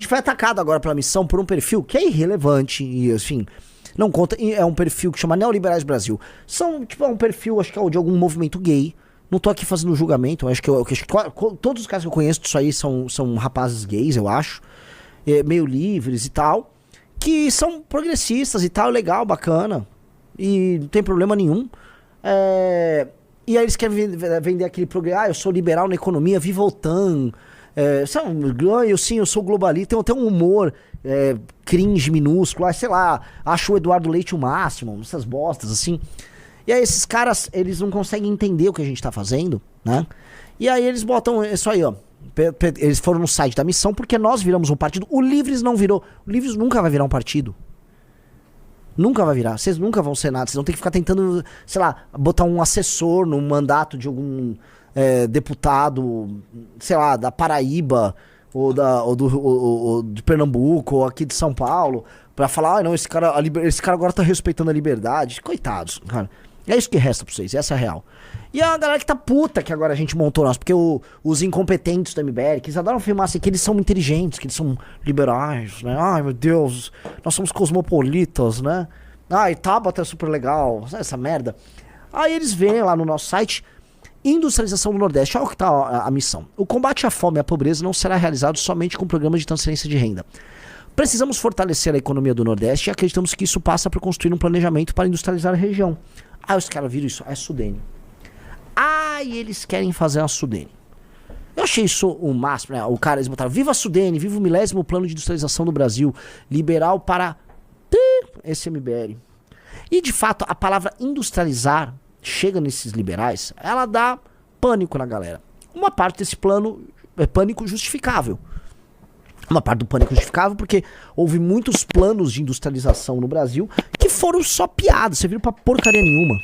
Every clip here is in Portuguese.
foi atacado agora pela missão por um perfil que é irrelevante e, assim, não conta. É um perfil que chama Neoliberais Brasil. São, tipo, é um perfil, acho que é de algum movimento gay. Não tô aqui fazendo julgamento, acho que todos os casos que eu conheço disso aí são rapazes gays, eu acho. Meio livres e tal. Que são progressistas e tal, legal, bacana. E não tem problema nenhum. E aí eles querem vender aquele programa. Eu sou liberal na economia, viva a OTAN. Eu sou globalista. Tem até um humor cringe minúsculo. Sei lá, acho o Eduardo Leite o máximo. Essas bostas, assim. E aí esses caras, eles não conseguem entender o que a gente tá fazendo, né? E aí eles botam isso aí, ó. Eles foram no site da missão porque nós viramos um partido. O Livres não virou. O Livres nunca vai virar um partido. Nunca vai virar. Vocês nunca vão ser nada. Vocês vão ter que ficar tentando, sei lá, botar um assessor no mandato de algum deputado, sei lá, da Paraíba ou de Pernambuco ou aqui de São Paulo pra falar, não, esse cara agora tá respeitando a liberdade. Coitados, cara. É isso que resta pra vocês, essa é a real. E a galera que tá puta que agora a gente montou nós, porque os incompetentes do MBL, que eles adoram afirmar assim, que eles são inteligentes, que eles são liberais, né? Ai, meu Deus, nós somos cosmopolitas, né? Ai, Tabata é super legal, essa merda. Aí eles veem lá no nosso site, industrialização do Nordeste, olha o que tá a missão. O combate à fome e à pobreza não será realizado somente com programas de transferência de renda. Precisamos fortalecer a economia do Nordeste e acreditamos que isso passa por construir um planejamento para industrializar a região. Aí os caras viram isso, é Sudene. E eles querem fazer a Sudene. Eu achei isso o máximo, né? Eles botaram, viva a Sudene, viva o 10º plano de industrialização do Brasil, liberal para esse MBL. E de fato, a palavra industrializar chega nesses liberais, ela dá pânico na galera. Uma parte desse plano é pânico justificável. Uma parte do pânico justificável porque houve muitos planos de industrialização no Brasil que foram só piadas, serviram pra porcaria nenhuma.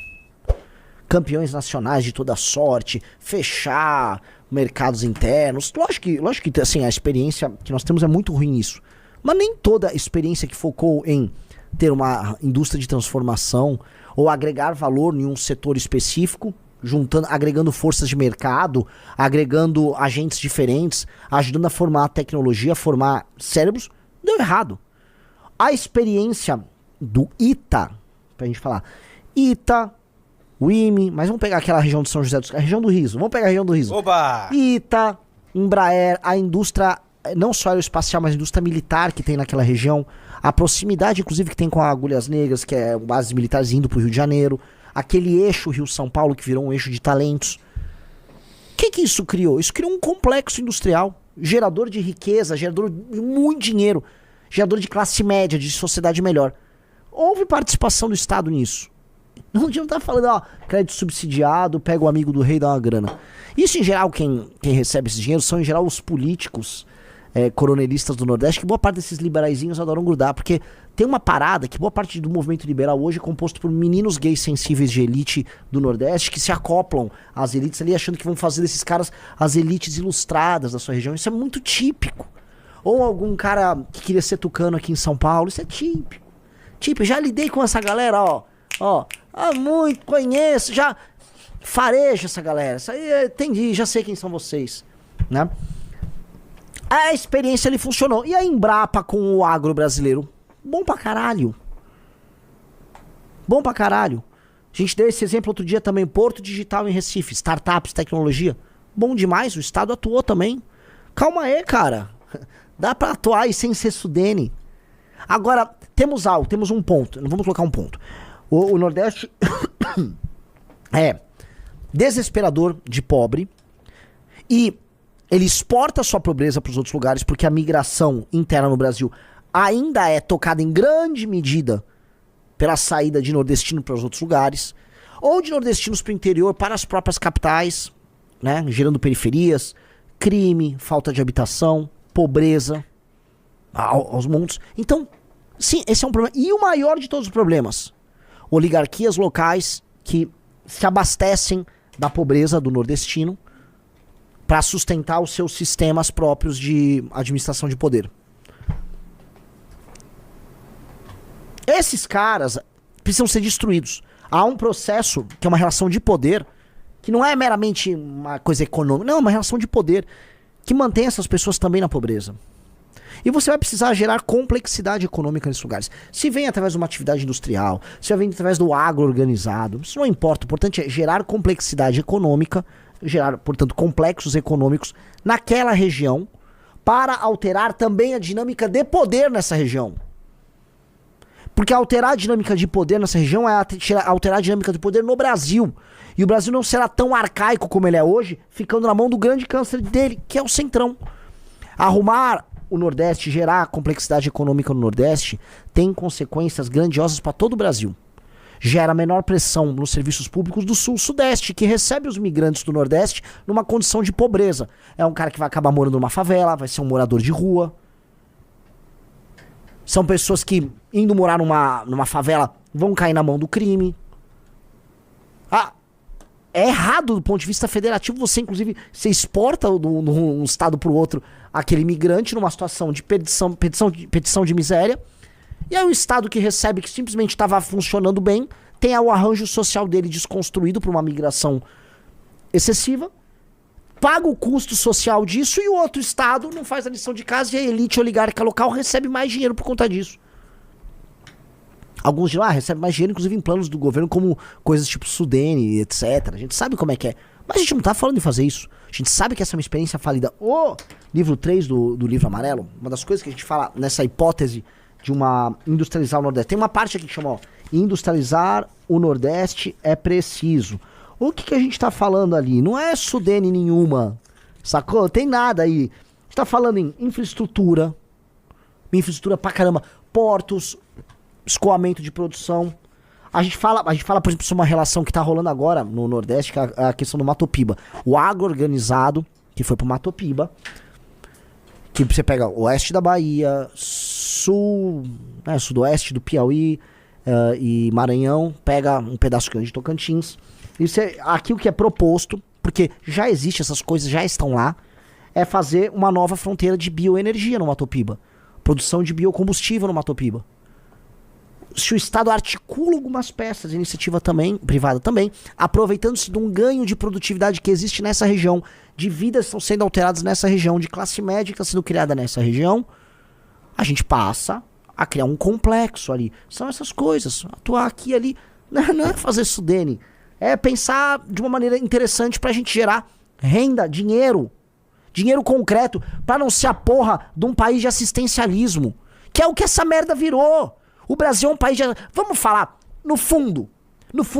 Campeões nacionais de toda sorte, fechar mercados internos. Lógico que assim, a experiência que nós temos é muito ruim nisso. Mas nem toda experiência que focou em ter uma indústria de transformação ou agregar valor em um setor específico, agregando forças de mercado, agregando agentes diferentes, ajudando a formar tecnologia, a formar cérebros, deu errado. A experiência do ITA, pra gente falar, ITA, o IME, mas vamos pegar aquela região de São José a região do Riso, vamos pegar a região do Riso. Oba! ITA, Embraer, a indústria, não só aeroespacial, mas a indústria militar que tem naquela região, a proximidade, inclusive, que tem com a Agulhas Negras, que é bases militares indo pro Rio de Janeiro, aquele eixo Rio-São Paulo que virou um eixo de talentos. O que isso criou? Isso criou um complexo industrial, gerador de riqueza, gerador de muito dinheiro, gerador de classe média, de sociedade melhor. Houve participação do Estado nisso. Não tá falando, ó, crédito subsidiado, pega o amigo do rei e dá uma grana. Isso, em geral, quem recebe esse dinheiro são, em geral, os políticos coronelistas do Nordeste, que boa parte desses liberaizinhos adoram grudar, porque tem uma parada que boa parte do movimento liberal hoje é composto por meninos gays sensíveis de elite do Nordeste que se acoplam às elites ali, achando que vão fazer desses caras as elites ilustradas da sua região. Isso é muito típico. Ou algum cara que queria ser tucano aqui em São Paulo, isso é típico. Já lidei com essa galera, muito, conheço, já farejo essa galera. Isso aí, entendi, já sei quem são vocês, né? A experiência ali funcionou. E a Embrapa com o agro brasileiro? Bom pra caralho. Bom pra caralho. A gente deu esse exemplo outro dia também. Porto Digital em Recife. Startups, tecnologia. Bom demais. O Estado atuou também. Calma aí, cara. Dá pra atuar aí sem ser Sudene. Agora, temos um ponto. Vamos colocar um ponto. O Nordeste é desesperador de pobre. E ele exporta sua pobreza para os outros lugares porque a migração interna no Brasil ainda é tocada em grande medida pela saída de nordestino para os outros lugares, ou de nordestinos para o interior, para as próprias capitais, né, gerando periferias, crime, falta de habitação, pobreza, aos montes. Então, sim, esse é um problema. E o maior de todos os problemas, oligarquias locais que se abastecem da pobreza do nordestino para sustentar os seus sistemas próprios de administração de poder. Esses caras precisam ser destruídos. Há um processo que é uma relação de poder, que não é meramente uma coisa econômica, não, é uma relação de poder que mantém essas pessoas também na pobreza. E você vai precisar gerar complexidade econômica nesses lugares. Se vem através de uma atividade industrial, se vem através do agro organizado, isso não importa. O importante é gerar complexidade econômica, gerar, portanto, complexos econômicos naquela região para alterar também a dinâmica de poder nessa região. Porque alterar a dinâmica de poder nessa região é alterar a dinâmica de poder no Brasil. E o Brasil não será tão arcaico como ele é hoje, ficando na mão do grande câncer dele, que é o Centrão. Arrumar o Nordeste, gerar complexidade econômica no Nordeste, tem consequências grandiosas para todo o Brasil. Gera menor pressão nos serviços públicos do Sul-Sudeste, que recebe os migrantes do Nordeste numa condição de pobreza. É um cara que vai acabar morando numa favela, vai ser um morador de rua. São pessoas que, indo morar numa favela, vão cair na mão do crime. É errado do ponto de vista federativo você, inclusive, você exporta de um estado para o outro aquele imigrante numa situação de petição de miséria. E aí o estado que recebe, que simplesmente estava funcionando bem, tem o arranjo social dele desconstruído por uma migração excessiva, paga o custo social disso e o outro estado não faz a lição de casa e a elite oligárquica local recebe mais dinheiro por conta disso. Alguns dirão, recebe mais dinheiro, inclusive em planos do governo, como coisas tipo Sudene, etc. A gente sabe como é que é. Mas a gente não tá falando de fazer isso. A gente sabe que essa é uma experiência falida. O livro 3 do livro amarelo, uma das coisas que a gente fala nessa hipótese de uma industrializar o Nordeste. Tem uma parte aqui que chama, industrializar o Nordeste é preciso. O que a gente tá falando ali? Não é Sudene nenhuma, sacou? Tem nada aí. A gente tá falando em infraestrutura pra caramba, portos, escoamento de produção. A gente fala, por exemplo, sobre uma relação que tá rolando agora no Nordeste, que é a questão do Matopiba. O agro organizado, que foi pro Matopiba, que você pega o oeste da Bahia, sudoeste do Piauí e Maranhão, pega um pedaço grande de Tocantins. Isso é aqui o que é proposto, porque já existe, essas coisas já estão lá, é fazer uma nova fronteira de bioenergia no Matopiba. Produção de biocombustível no Matopiba. Se o Estado articula algumas peças, iniciativa também, privada também, aproveitando-se de um ganho de produtividade que existe nessa região, de vidas que estão sendo alteradas nessa região, de classe média que está sendo criada nessa região, a gente passa a criar um complexo ali. São essas coisas, atuar aqui e ali, não é fazer Sudene, é pensar de uma maneira interessante pra gente gerar renda, dinheiro concreto, pra não ser a porra de um país de assistencialismo, que é o que essa merda virou. O Brasil é um país de... Vamos falar, no fundo,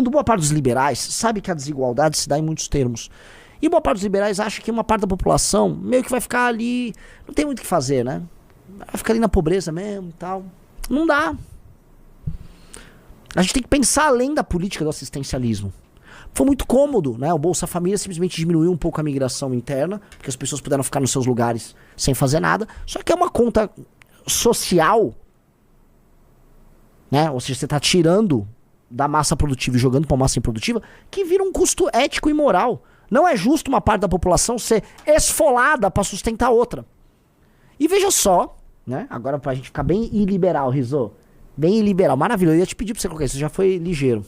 boa parte dos liberais sabe que a desigualdade se dá em muitos termos. E boa parte dos liberais acha que uma parte da população meio que vai ficar ali... Não tem muito o que fazer, né? Vai ficar ali na pobreza mesmo e tal. Não dá. A gente tem que pensar além da política do assistencialismo. Foi muito cômodo, né? O Bolsa Família simplesmente diminuiu um pouco a migração interna, porque as pessoas puderam ficar nos seus lugares sem fazer nada. Só que é uma conta social... Né? Ou seja, você está tirando da massa produtiva e jogando para uma massa improdutiva, que vira um custo ético e moral. Não é justo uma parte da população ser esfolada para sustentar outra. E veja só, né? Agora pra gente ficar bem iliberal, Rizzo. Bem iliberal, maravilhoso. Eu ia te pedir pra você colocar isso, você já foi ligeiro.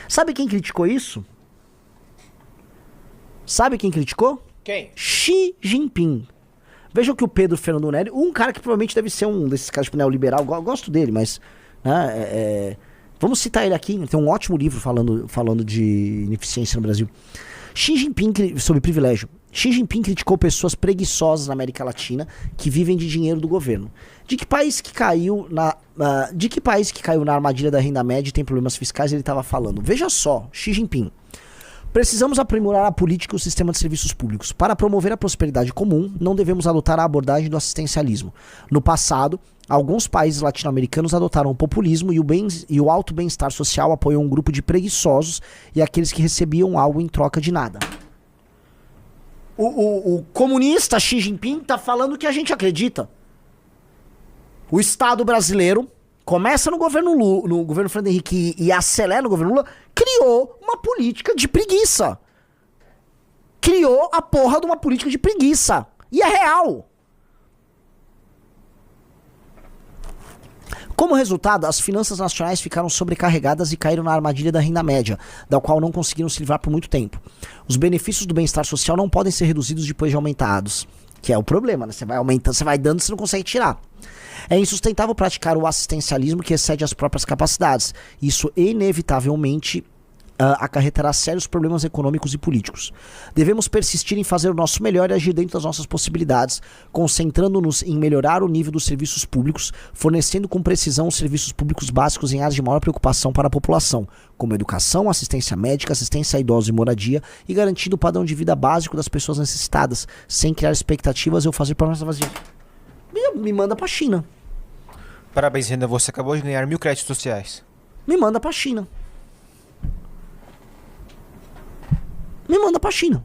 Sabe quem criticou isso? Sabe quem criticou? Quem? Xi Jinping. Vejam que o Pedro Fernando Nery, um cara que provavelmente deve ser um desses caras tipo neoliberal, gosto dele, mas... Né, vamos citar ele aqui, tem um ótimo livro falando de ineficiência no Brasil. Xi Jinping, sobre privilégio. Xi Jinping criticou pessoas preguiçosas na América Latina que vivem de dinheiro do governo. De que país que caiu na armadilha da renda média e tem problemas fiscais ele estava falando? Veja só, Xi Jinping. Precisamos aprimorar a política e o sistema de serviços públicos. Para promover a prosperidade comum, não devemos adotar a abordagem do assistencialismo. No passado, alguns países latino-americanos adotaram o populismo e o alto bem-estar social apoiou um grupo de preguiçosos e aqueles que recebiam algo em troca de nada. O comunista Xi Jinping está falando o que a gente acredita. O Estado brasileiro começa no governo Lula, no governo Fernando Henrique e acelera no governo Lula, criou uma política de preguiça. Criou a porra de uma política de preguiça. E é real. Como resultado, as finanças nacionais ficaram sobrecarregadas e caíram na armadilha da renda média, da qual não conseguiram se livrar por muito tempo. Os benefícios do bem-estar social não podem ser reduzidos depois de aumentados. Que é o problema, né? Você vai aumentando, você vai dando, você não consegue tirar. É insustentável praticar o assistencialismo que excede as próprias capacidades. Isso inevitavelmente acarretará sérios problemas econômicos e políticos. Devemos persistir em fazer o nosso melhor e agir dentro das nossas possibilidades, concentrando-nos em melhorar o nível dos serviços públicos, fornecendo com precisão os serviços públicos básicos em áreas de maior preocupação para a população, como educação, assistência médica, assistência a idosos e moradia, e garantindo o padrão de vida básico das pessoas necessitadas, sem criar expectativas ou fazer promessas vazias. Me manda pra China. Parabéns, Renan, você acabou de ganhar 1000 créditos sociais. Me manda pra China. Me manda pra China.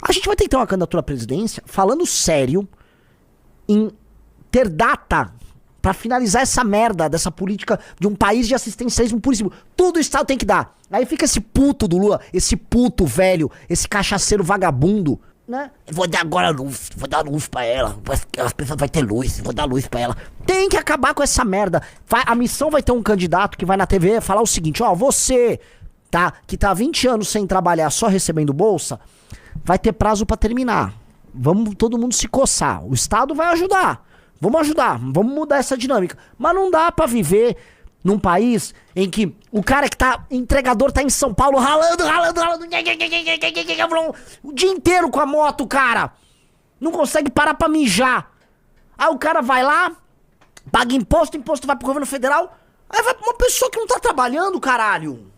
A gente vai ter que ter uma candidatura à presidência falando sério em ter data pra finalizar essa merda dessa política de um país de assistencialismo puríssimo. Tudo o Estado tem que dar. Aí fica esse puto do Lula, esse puto velho, esse cachaceiro vagabundo, né? Vou dar agora luz, vou dar luz pra ela. As pessoas vão ter luz, vou dar luz pra ela. Tem que acabar com essa merda. A missão vai ter um candidato que vai na TV falar o seguinte: ó, você... tá, que tá há 20 anos sem trabalhar, só recebendo bolsa, vai ter prazo pra terminar. Vamos todo mundo se coçar. O Estado vai ajudar. Vamos ajudar. Vamos mudar essa dinâmica. Mas não dá pra viver num país em que o cara que tá, entregador, tá em São Paulo ralando, o dia inteiro com a moto, cara. Não consegue parar pra mijar. Aí o cara vai lá, paga imposto, imposto vai pro governo federal, aí vai pra uma pessoa que não tá trabalhando, caralho.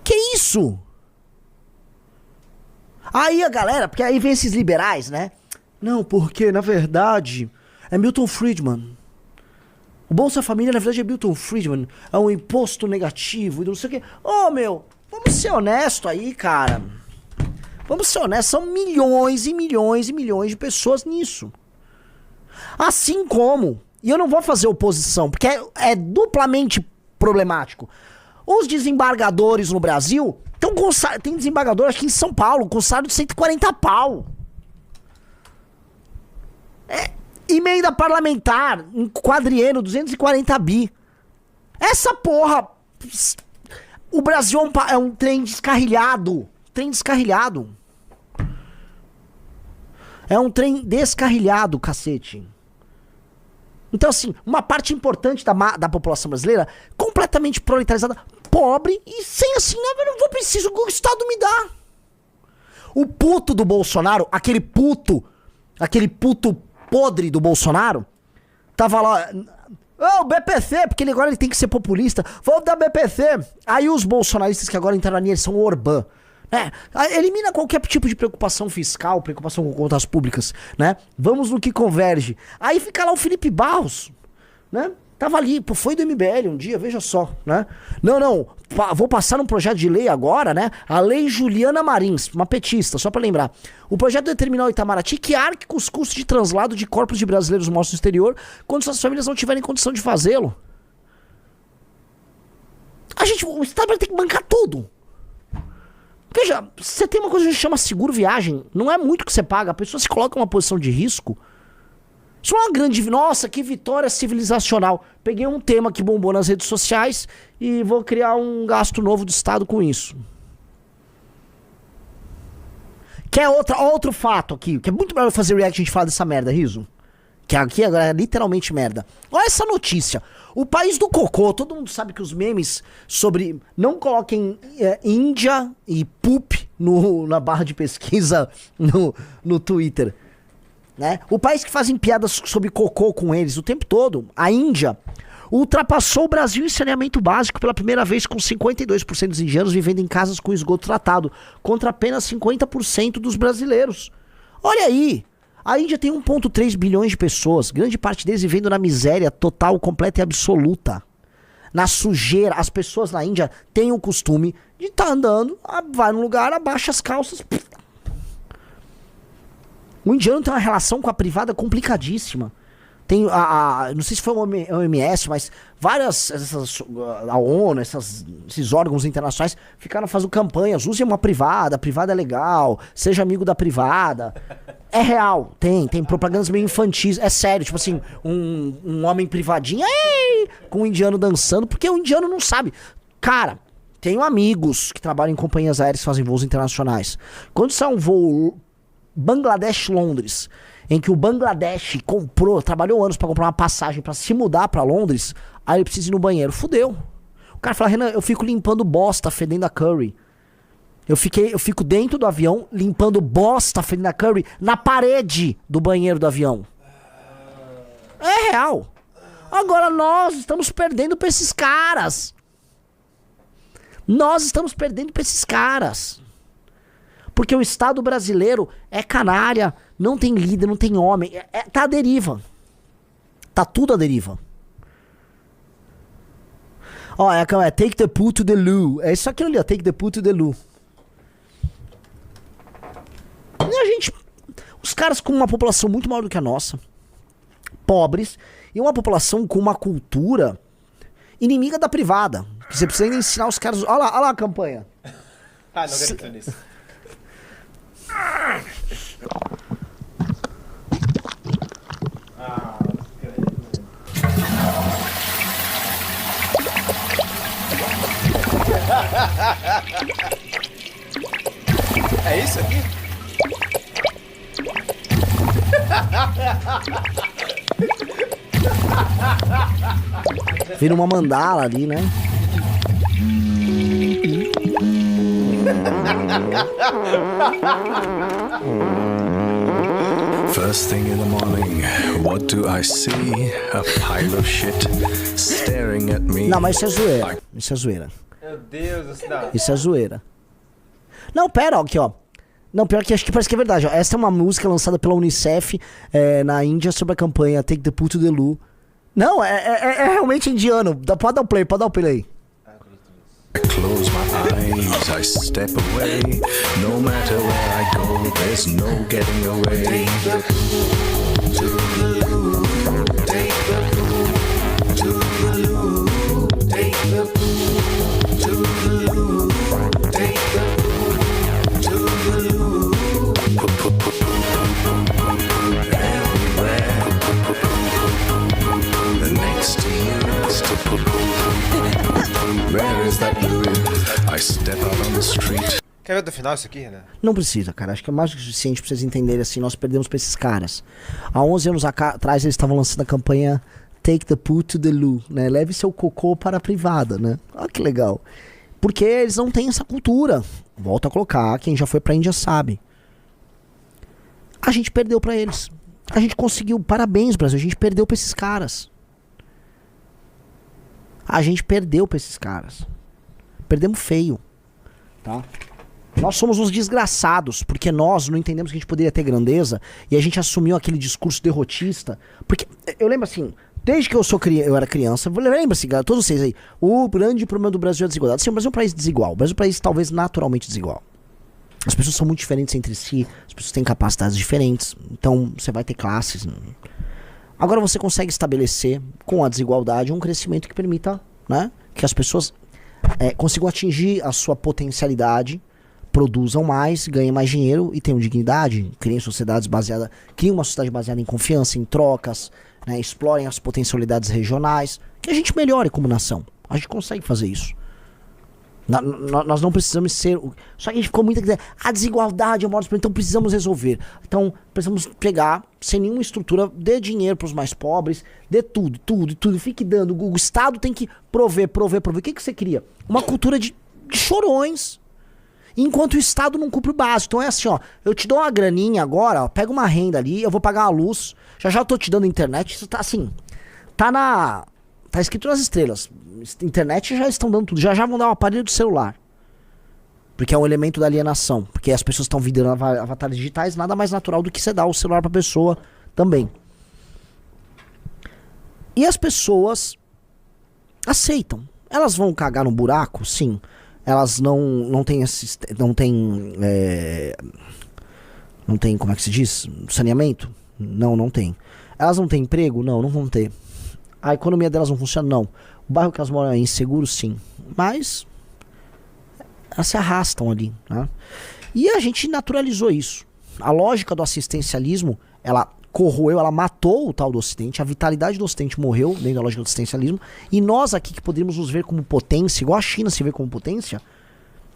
Que isso? Aí a galera, porque aí vem esses liberais, né? Não, porque na verdade é Milton Friedman. O Bolsa Família na verdade é Milton Friedman. É um imposto negativo e não sei o quê. Ô, meu, vamos ser honesto aí, cara. Vamos ser honestos, são milhões e milhões e milhões de pessoas nisso. Assim como, e eu não vou fazer oposição, porque é duplamente problemático. Os desembargadores no Brasil estão com tem desembargador aqui em São Paulo com salário de 140 pau. Emenda parlamentar em quadriênio 240 bi. Essa porra, o Brasil é um trem descarrilhado. Trem descarrilhado. É um trem descarrilhado, cacete. Então, assim, uma parte importante da população brasileira completamente proletarizada, pobre e sem assim, né, eu não vou preciso que o Estado me dá. O puto do Bolsonaro, aquele puto podre do Bolsonaro, tava lá, o BPC, porque agora ele tem que ser populista, vou dar BPC. Aí os bolsonaristas que agora entraram ali, eles são o Orbán. Elimina qualquer tipo de preocupação fiscal, preocupação com contas públicas, né? Vamos no que converge. Aí fica lá o Felipe Barros, né? Tava ali, foi do MBL um dia, veja só, né? Não, vou passar um projeto de lei agora, né? A lei Juliana Marins, uma petista, só pra lembrar. O projeto determinar o Itamaraty que arque com os custos de translado de corpos de brasileiros mortos no exterior quando suas famílias não tiverem condição de fazê-lo. O Estado vai ter que bancar tudo. Veja, você tem uma coisa que chama seguro viagem, não é muito que você paga, a pessoa se coloca em uma posição de risco. Isso é uma grande... Nossa, que vitória civilizacional. Peguei um tema que bombou nas redes sociais e vou criar um gasto novo do Estado com isso. Que é outro fato aqui, que é muito melhor fazer react a gente falar dessa merda, Riso. Que aqui agora é literalmente merda. Olha essa notícia. O país do cocô, todo mundo sabe que os memes sobre... Não coloquem Índia e poop na barra de pesquisa no Twitter. Né? O país que fazem piadas sobre cocô com eles o tempo todo, a Índia, ultrapassou o Brasil em saneamento básico pela primeira vez, com 52% dos indianos vivendo em casas com esgoto tratado, contra apenas 50% dos brasileiros. Olha aí! A Índia tem 1,3 bilhões de pessoas, grande parte deles vivendo na miséria total, completa e absoluta. Na sujeira, as pessoas na Índia têm o costume de estar andando, vai num lugar, abaixa as calças. O indiano tem uma relação com a privada complicadíssima. Tem não sei se foi o OMS, mas a ONU, esses órgãos internacionais ficaram fazendo campanhas, usem uma privada, a privada é legal, seja amigo da privada. É real, tem propagandas meio infantis, é sério, tipo assim, um homem privadinho, com um indiano dançando, porque o indiano não sabe. Cara, tenho amigos que trabalham em companhias aéreas que fazem voos internacionais. Quando sai um voo Bangladesh-Londres, em que o Bangladesh trabalhou anos pra comprar uma passagem pra se mudar pra Londres, aí ele precisa ir no banheiro. Fudeu. O cara fala, Renan, eu fico limpando bosta, fedendo a curry. Eu fico dentro do avião, limpando bosta, fedendo a curry, na parede do banheiro do avião. É real. Agora nós estamos perdendo pra esses caras. Nós estamos perdendo pra esses caras. Porque o Estado brasileiro é canalha, não tem líder, não tem homem. Tá à deriva. Tá tudo à deriva. Ó, é take the poo to the loo. É isso aqui ali, ó. Take the poo to the loo. E a gente... Os caras com uma população muito maior do que a nossa. Pobres. E uma população com uma cultura inimiga da privada. Você precisa ainda ensinar os caras... Olha lá a campanha. Ah, não acredito nisso. É isso aqui? Vira uma mandala ali, né? First thing in the morning, what do I see? A pile of shit staring at me. Não, mas isso é zoeira. Isso é zoeira. Meu Deus do céu. Isso é zoeira. Não, pera, ó, aqui, ó. Não, pior que acho que parece que é verdade, ó. Essa é uma música lançada pela Unicef na Índia sobre a campanha Take the Poo to the Loo. Não, é realmente indiano. Pode dar o play aí. I close my eyes, I step away. No matter where I go, there's no getting away. Take the poo to the loo. Take the poo to the loo. Take the poo to the loo. Take the poo to the loo. Everywhere. Next to you. Where is that loo? I step out on the street. Quer ver do final isso aqui, Renan? Não precisa, cara. Acho que é mais do que suficiente pra vocês entenderem assim. Nós perdemos pra esses caras. Há 11 anos atrás eles estavam lançando a campanha Take the Poo to the Loo, né? Leve seu cocô para a privada, né? Olha que legal. Porque eles não têm essa cultura. Volto a colocar, quem já foi pra Índia sabe. A gente perdeu pra eles. A gente conseguiu. Parabéns, Brasil. A gente perdeu pra esses caras. A gente perdeu pra esses caras. Perdemos feio. Tá? Nós somos uns desgraçados, porque nós não entendemos que a gente poderia ter grandeza e a gente assumiu aquele discurso derrotista. Porque eu lembro assim, desde que eu era criança, lembra assim, todos vocês aí, o grande problema do Brasil é a desigualdade. Sim, o Brasil é um país desigual. O Brasil é um país talvez naturalmente desigual. As pessoas são muito diferentes entre si, as pessoas têm capacidades diferentes, então você vai ter classes. Agora você consegue estabelecer com a desigualdade um crescimento que permita, né, que as pessoas consigam atingir a sua potencialidade, produzam mais, ganhem mais dinheiro e tenham dignidade, criem uma sociedade baseada em confiança, em trocas, né, explorem as potencialidades regionais, que a gente melhore como nação. A gente consegue fazer isso. Nós não precisamos ser... Só que a gente ficou muito... A desigualdade é o maior problema, então precisamos resolver. Então precisamos pegar, sem nenhuma estrutura, dê dinheiro para os mais pobres, dê tudo. Fique dando. O Estado tem que prover. O que você cria? Uma cultura de chorões. Enquanto o Estado não cumpre o básico. Então é assim, ó. Eu te dou uma graninha agora, ó, pega uma renda ali, eu vou pagar a luz. Já eu tô te dando internet. Isso tá assim... Tá escrito nas estrelas. Internet já estão dando tudo. Já vão dar um aparelho de celular. Porque é um elemento da alienação. Porque as pessoas estão virando avatares digitais. Nada mais natural do que você dar o celular pra pessoa também. E as pessoas aceitam. Elas vão cagar no buraco? Sim. Elas não têm não tem, como é que se diz? Saneamento? Não tem. Elas não têm emprego? Não vão ter. A economia delas não funciona? Não. O bairro que elas moram é inseguro? Sim. Mas elas se arrastam ali, né? E a gente naturalizou isso. A lógica do assistencialismo, ela corroeu, ela matou o tal do Ocidente, a vitalidade do Ocidente morreu dentro da lógica do assistencialismo, e nós aqui que poderíamos nos ver como potência, igual a China se vê como potência,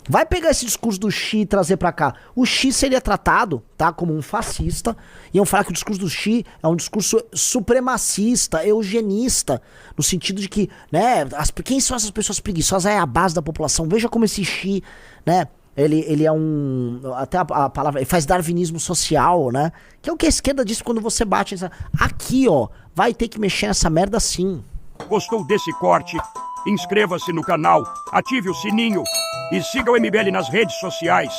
vai pegar esse discurso do Xi e trazer pra cá. O Xi seria tratado, tá, como um fascista, e iam falar que o discurso do Xi é um discurso supremacista, eugenista, no sentido de que, né, quem são essas pessoas preguiçosas? É a base da população. Veja como esse Xi, né, ele é um, até a palavra, ele faz darwinismo social, né, que é o que a esquerda diz quando você bate aqui, ó, vai ter que mexer nessa merda sim. Gostou desse corte? Inscreva-se no canal, ative o sininho e siga o MBL nas redes sociais.